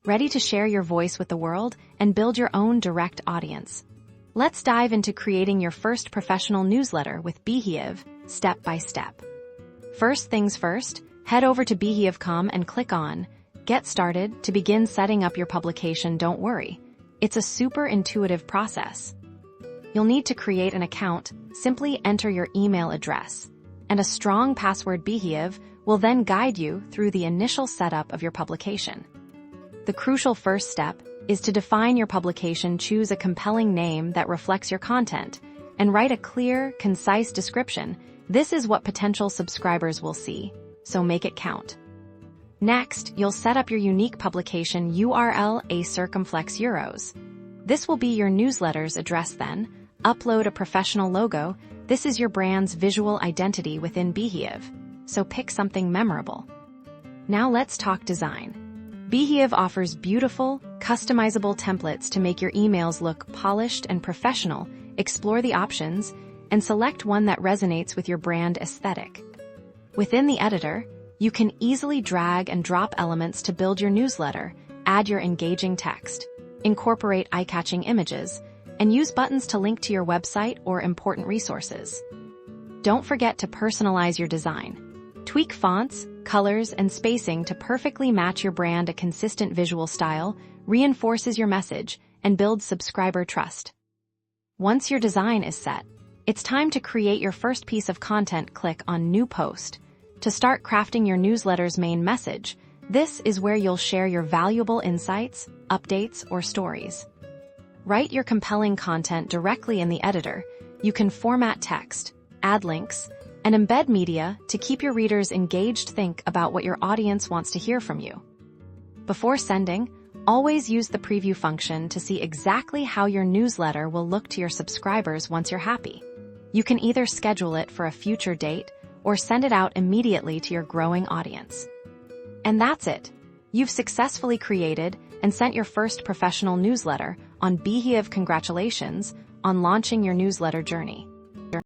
ready to share your voice with the world and build your own direct audience. Let's dive into creating your first professional newsletter with Beehiiv, step by step. First things first, head over to Beehiiv.com and click on Get Started to begin setting up your publication. Don't worry, it's a super intuitive process. You'll need to create an account. Simply enter your email address, and a strong password. Beehiiv will then guide you through the initial setup of your publication. The crucial first step is to define your publication. Choose a compelling name that reflects your content, and write a clear, concise description. This is what potential subscribers will see, so make it count. Next, you'll set up your unique publication URL, a circumflex euros. This will be your newsletter's address. Then, upload a professional logo. This is your brand's visual identity within Beehiiv, so pick something memorable. Now let's talk design. Beehiiv offers beautiful, customizable templates to make your emails look polished and professional. Explore the options and select one that resonates with your brand aesthetic. Within the editor, you can easily drag and drop elements to build your newsletter, add your engaging text, incorporate eye-catching images, and use buttons to link to your website or important resources. Don't forget to personalize your design. Tweak fonts, colors, and spacing to perfectly match your brand. A consistent visual style reinforces your message and builds subscriber trust. Once your design is set, it's time to create your first piece of content. Click on New Post to start crafting your newsletter's main message. This is where you'll share your valuable insights, updates, or stories. Write your compelling content directly in the editor. You can format text, add links, and embed media to keep your readers engaged. Think about what your audience wants to hear from you. Before sending, always use the preview function to see exactly how your newsletter will look to your subscribers. Once you're happy, you can either schedule it for a future date or send it out immediately to your growing audience. And that's it. You've successfully created and sent your first professional newsletter on Beehiiv. Congratulations on launching your newsletter journey.